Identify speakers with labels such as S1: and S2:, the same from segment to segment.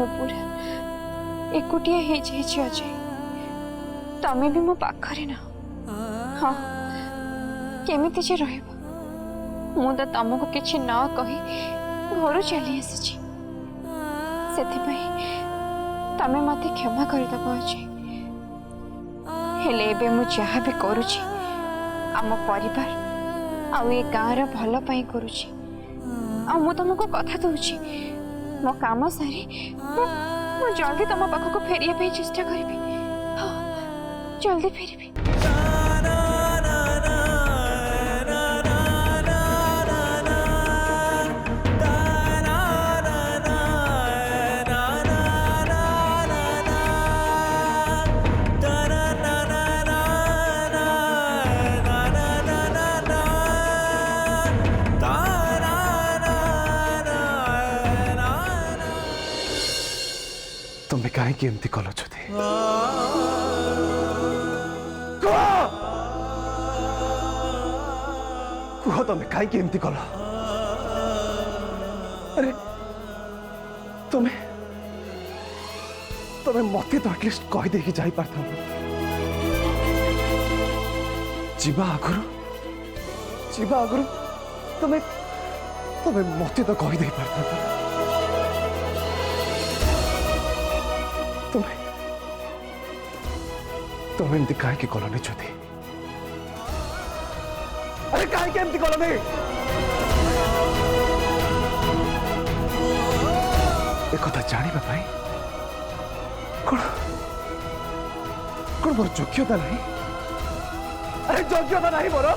S1: मु पूरा एकुटिया हो जाए अजय तमें भी मो पाखरे ना हाँ केमिति जे रहबो मु तो तुमको किछि न कही घर चली आसी तमें मत क्षमा करदेव अजय हेले एबे मु जहाँ भी करुछि आम परिवार आउ ए गाँव भल पाई करुछि आ मु तुमको कथा दूची मो काम सारी मु जल्दी तुम पाखक फेरिया पे चेष्टा करी हाँ जल्दी फेरबी
S2: तुम्हें कहीं एमती कल छुदी कुह तुम्हें कहीं एमती कल अरे तुम्हें तुम्हें मत तो एटलिस्ट कहीदे जा पार जीवा आगुरी तुम्हें तुम्हें मत तो कहीदे पार तुम्हें एमती कहीं कलनी छुदी अरे कहीं एमती कलनी एक जानवा कौन कौन मोर योग्यता नहीं अरे योग्यता नहीं मोर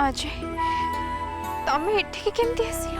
S1: अजय तमें एठी केमती आसिल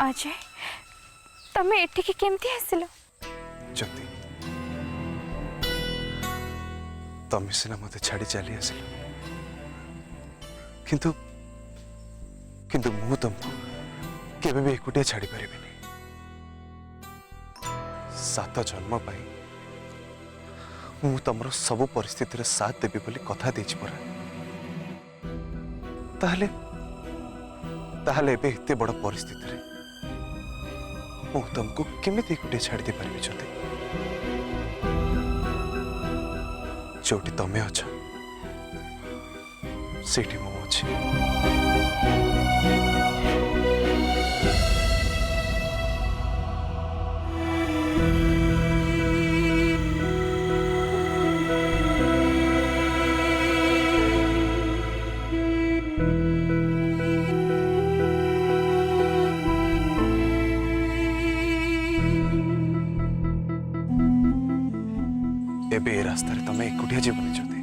S1: अजय तमें एठी केमती आसिल
S2: ज्योति तमें सीना मत छाड़ी चली आसिल किंतु किंतु मु तुमको केबे भी एकुटिया छाड़ी परिबिनी 7 जन्म पाई मु तमरो सब परिस्थिति रे साथ देबी बोली कथा देछि परा ताहले ताहले एबे एते बड़ परिस्थिति रे मु तुमको केमिति एकुटिया छाड़ी दे परिबि ज्योति जोटी तमें अच्छा सेठी मु अछि एबे ए रास्ता रे तमे एकुटिया जीवनी ज्योति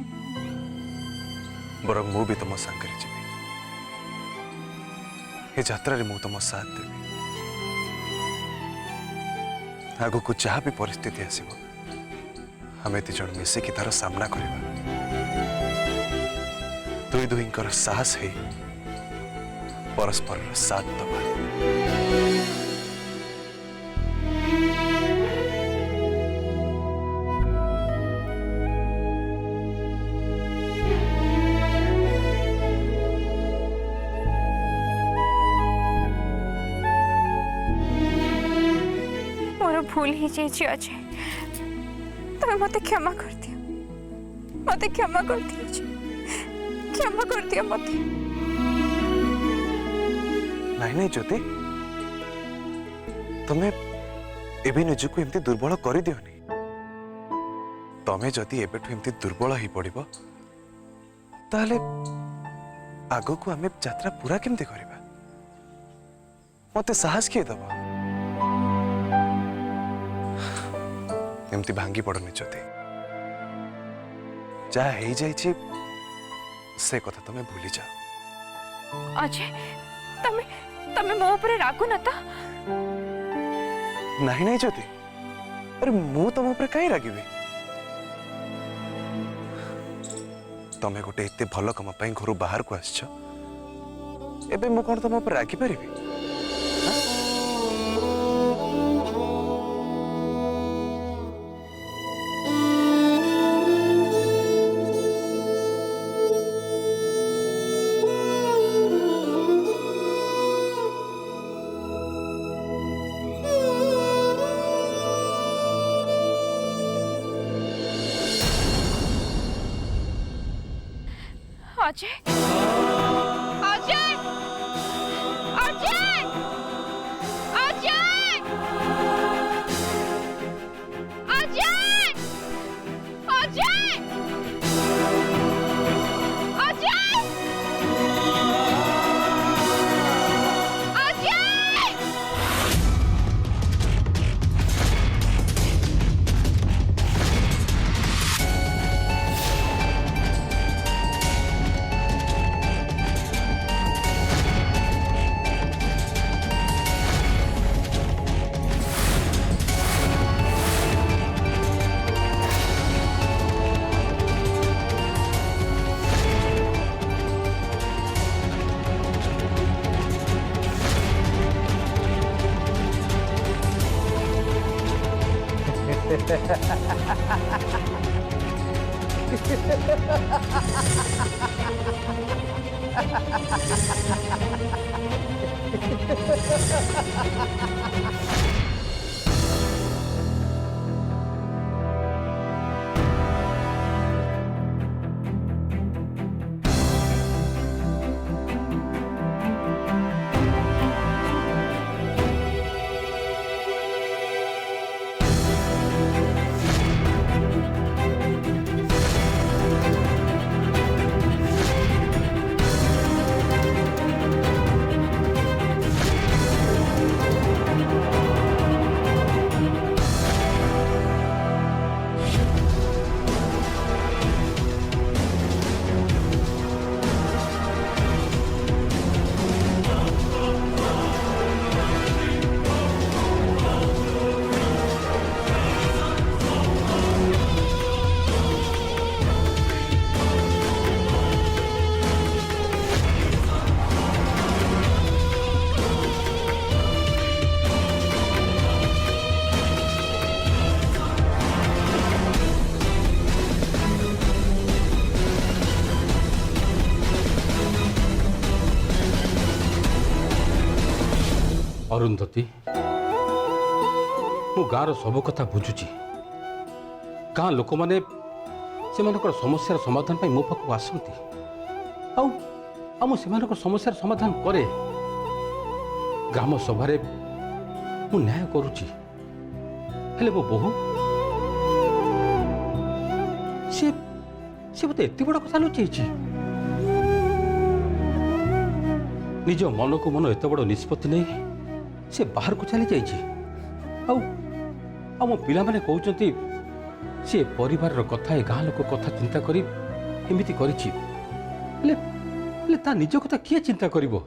S2: बरं मु भी तुम सांगे जीवी ए यात्रा रे मु तुम साथ देवी आगु को जहाँ भी परिस्थिति आसीबो हमें ती जण मिसिकी तार सामना करबा दुई दुईंकर साहस है परस्पर साथ दबा
S1: मोर भूल ही जाइए अजय तुम मत क्षमा कर दियो मत क्षमा कर दियो क्षमा कर दियो मत
S2: नहीं नहीं ज्योति तुम्हें एबे निजको एमती दुर्बल कर दियोनी तमे जदि एबेठु एमती दुर्बल ही पड़िबो ताले आगो को हमें यात्रा पूरा केमती करबा मते साहस किए दबो एमती भांगी पड़नी ज्योति जा हे जाइछि से कथा तुम्हें भूली जाओ
S1: अजय तमे तमे मो ऊपर रागु न तो
S2: नहीं नहीं ज्योति अरे मु तुम ऊपर कहीं रागिबी तमे गोटे एते भल कम पई घर बाहर को आछछ एबे मु कोन तुम ऊपर रागी परिबी
S1: अजय अजय अजय अजय अजय अजय अजय अजय
S3: अरुंधति मु गाँव सब कथा बुझुची गाँ लोक मैंने से समस्यार समाधान पाई मो पाक आसती आउ समस्यार समाधान करे ग्राम सभारे मु न्याय करुची हेले मो बहु से मत एत बड़ कथा लुचेची निज मन को मन एत बड़ निष्पत्ति नहीं से बाहर को चली जाइए मो पिला माने कहउचंती से परिवार कथा ए गाँ लोक कथा चिंता करी एमिति करिछि ले ता निज कथा किए चिंता करिवो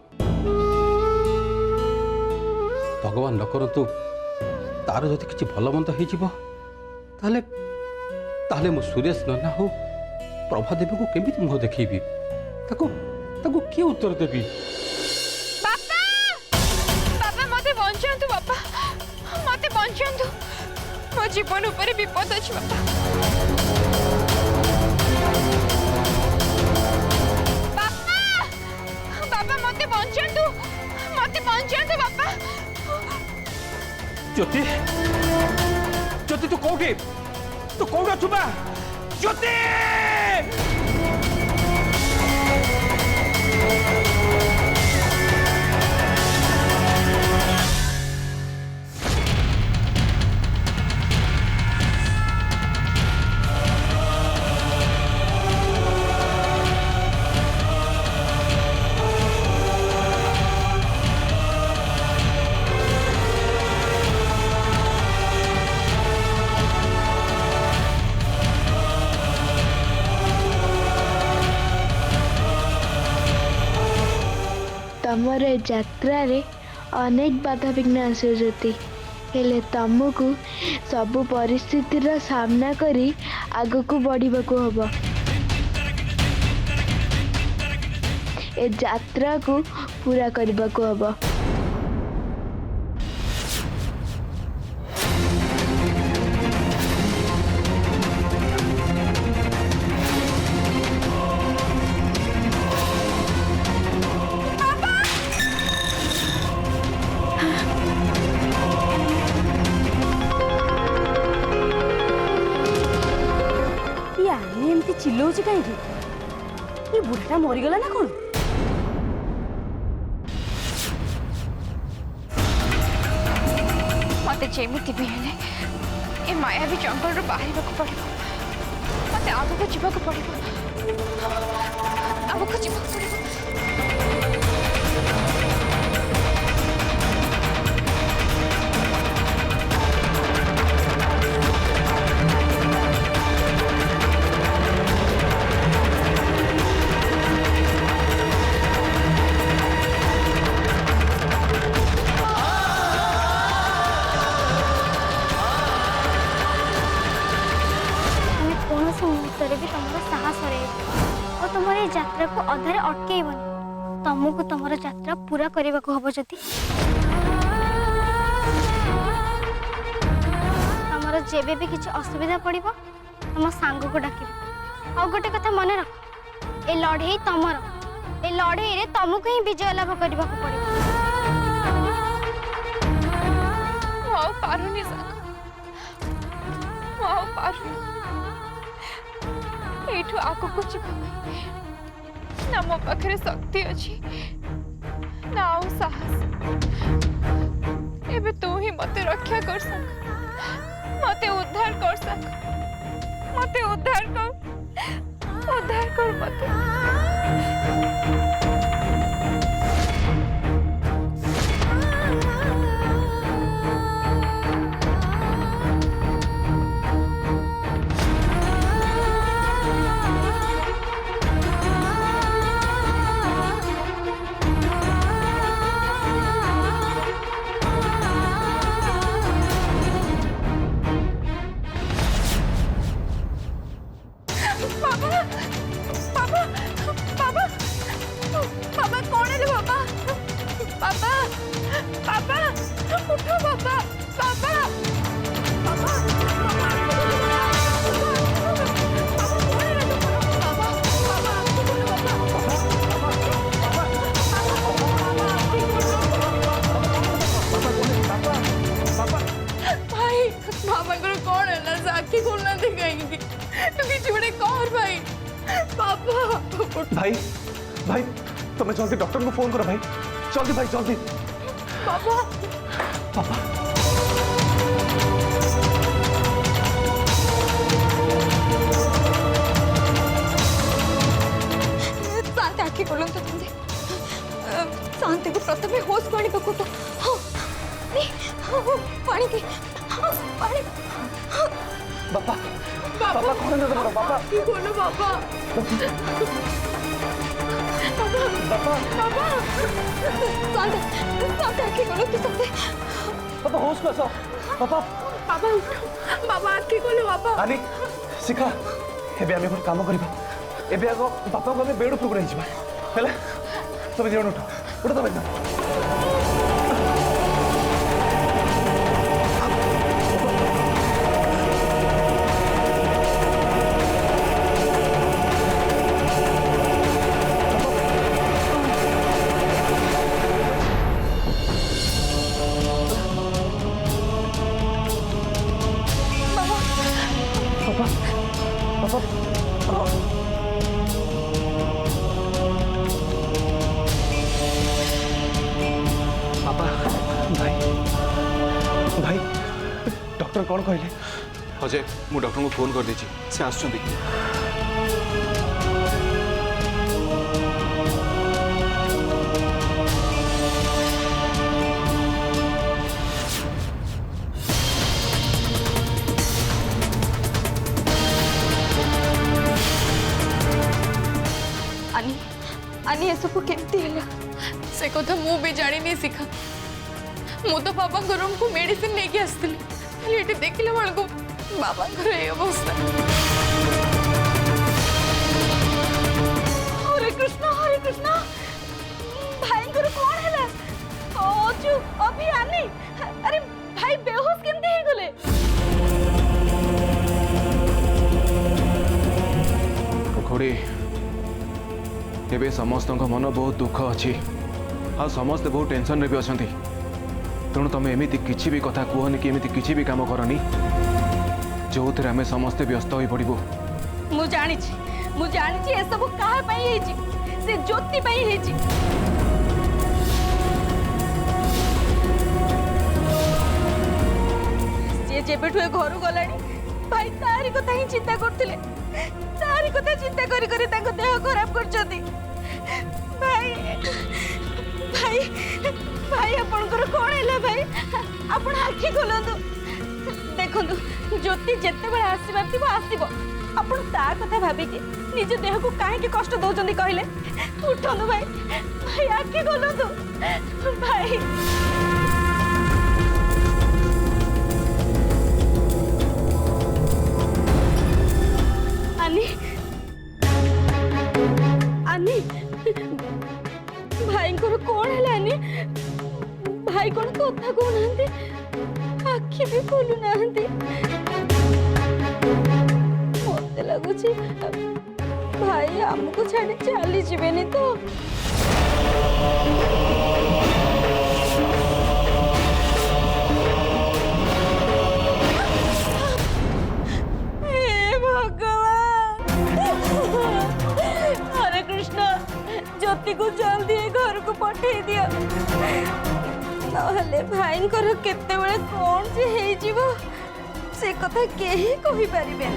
S3: भगवान न करतु तार जदि किछि भल मंद हो जिवो ताले ताले मु सुरेश नना हो प्रभा देवी को केमिति मुह देखैबी ताको ताको की उत्तर देबी
S1: बापा बापा मते बंचंतु बापा मते बंचंतु मो जीवन ऊपर विपद अछि बापा बापा बापा मते बंचंतु बापा
S3: ज्योति ज्योति तू कोठी अछु बा ज्योति
S4: तमर यात्रा रे अनेक बाधा विघ्न आसुचती हेले तुमको सबु परिस्थितिर सामना करी आगको बढ़िबाको हबो ए यात्रा को पूरा करबाको हबो
S5: चिल्लाऊँ कहीं ये बुढ़ाटा मरीगला ना कौन
S1: मते जेमिति भी हेले ए मायावी जंगल रो बाहर को पड़िबो मते आगको जीवा को पड़िबो आगको जीवा को पड़िबो
S5: यात्रा को अधारे अटकेबनी तुमको तुम यात्रा पूरा करने को हम जदि तुम जेबे भी किसी असुविधा पड़ो तुम सांग को डाक आ गोटे कथा मन रख ए लड़े तुमर ए लड़े तुमको ही विजय लाभ करने को पड़ो
S1: पारुनी एठू आगको जीवा ना मो पाखरे शक्ति अच्छी ना आउ साहस एबे तू ही मते रक्षा कर सक मते उद्धार कर सक मते उद्धार कर मते
S2: भाई भाई तुम्हें जल्दी डॉक्टर को फोन करो भाई जल्दी भाई जल्दी
S1: पापा
S2: पापा
S1: शांति आखि खोल शांति को प्रथम होश पानी पको तो पानी की पानी
S2: बापा बापा कौन है तुम्हारा बापा
S6: बोलो बाबा
S2: बापा
S6: बाबा साथ आके बोलो तो सकते
S2: बापा होश में आसो बापा
S6: बाबा बाबा आके बोलो बाबा
S2: आनी शिखा एबे आमे कोन काम करबा एबे आगो बापा को आमे बेड ऊपर रही छिबा हैला तुम जेण उठ तो बेटा भाई डॉक्टर कौन कहले
S7: अजय मु डॉक्टर को फोन कर दीजिए से आसुँच
S6: आनी आनी ये सब केमती हैला से कथा मु भी जानी नहीं सिखा मु तो बाबा रूम को मेडिसिन लेके आसली ये देखला बेल को बाबा ये अवस्था हरे कृष्णा भाई को कौन हैला ओजू अभी आनी अरे भाई बेहोश केमती हे गले
S7: खोड़ी एबे समस्त मन बहुत दुख अच्छी आ समस्ते बहुत टेंशन भी अच्छा तेणु तुम एमती किसी भी कथा कहनी कि एमती किसी भी काम करनी जो थे आम समस्ते व्यस्त हो पड़ू
S6: मु जानी ए सब कहा पई हेची से ज्योति पई हेची से जेबेठु ए घर गलानी भाई तारी कथा ही चिंता करथिले तारी कथा चिंता करी करी ताको देह खराब करछथि भाई भाई भाई आपनकर कोन हैला भाई आपण आखि खोलंतु देखंतु ज्योति जेते बेला आसीबार थिबो आसीबो आपण ता कथा भाबी कि निज देह को काहे के कष्ट दोचंदी कहले उठंतु भाई भाई आखि खोलंतु भाई आनी आनी भाई को कौन है आनी भाई कौन कथा को नांती आखि भी खोलु नांती मते लागुची भाई हमको छाड़ी चली जीवेनी तो ज्योति को जल्दी घर को पठे दिया नहले भाई केते बेले कौन जे हे जीवो से कथा केही कहि परिबे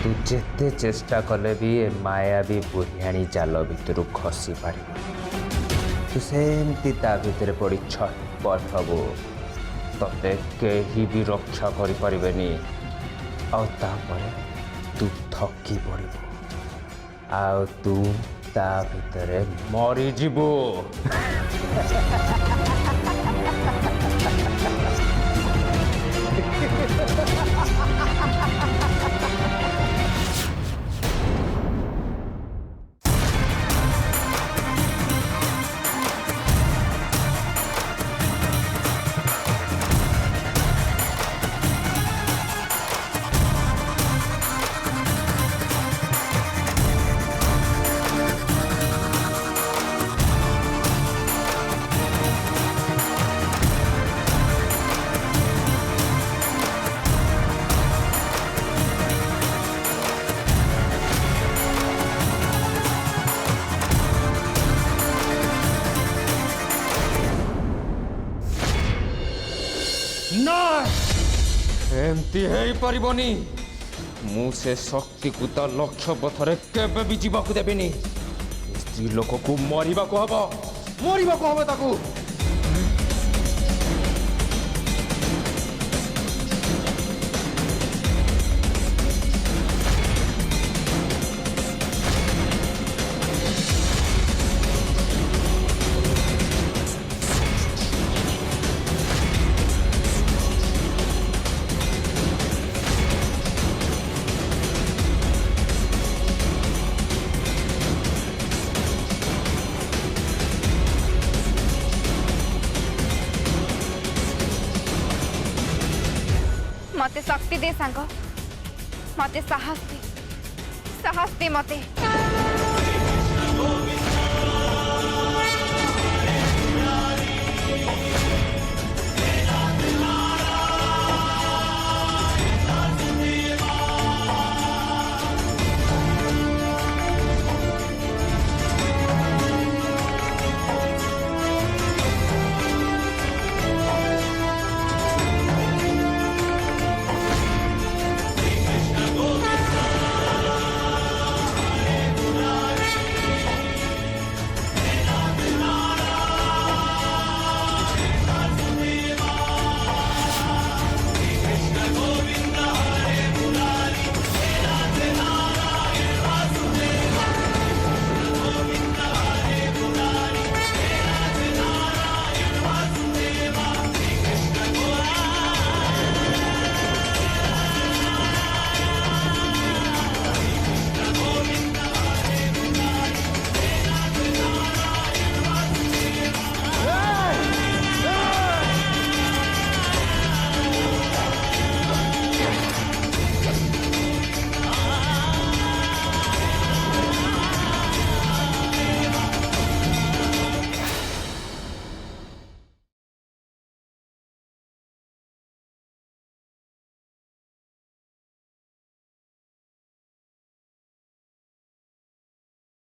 S8: तू जेते चेष्टा कले भी ए मायावी बुढ़ियाणी जाल भितर खसी पार तू सेमती ता भितर पड़ी छटपट हबो तते केही भी रक्षा करि परिबेनी आ तापरे तू थकी पड़िबो आ तू ता भितरे मरी जीवो एमती है पारिबनी मु से शक्ति को तो लक्ष्य पथरे केबे भी जीवा को देबेनी स्त्री लोक को मरिबा को हबो ताकू
S1: मते शक्ति दे सांग मते साहस दे मते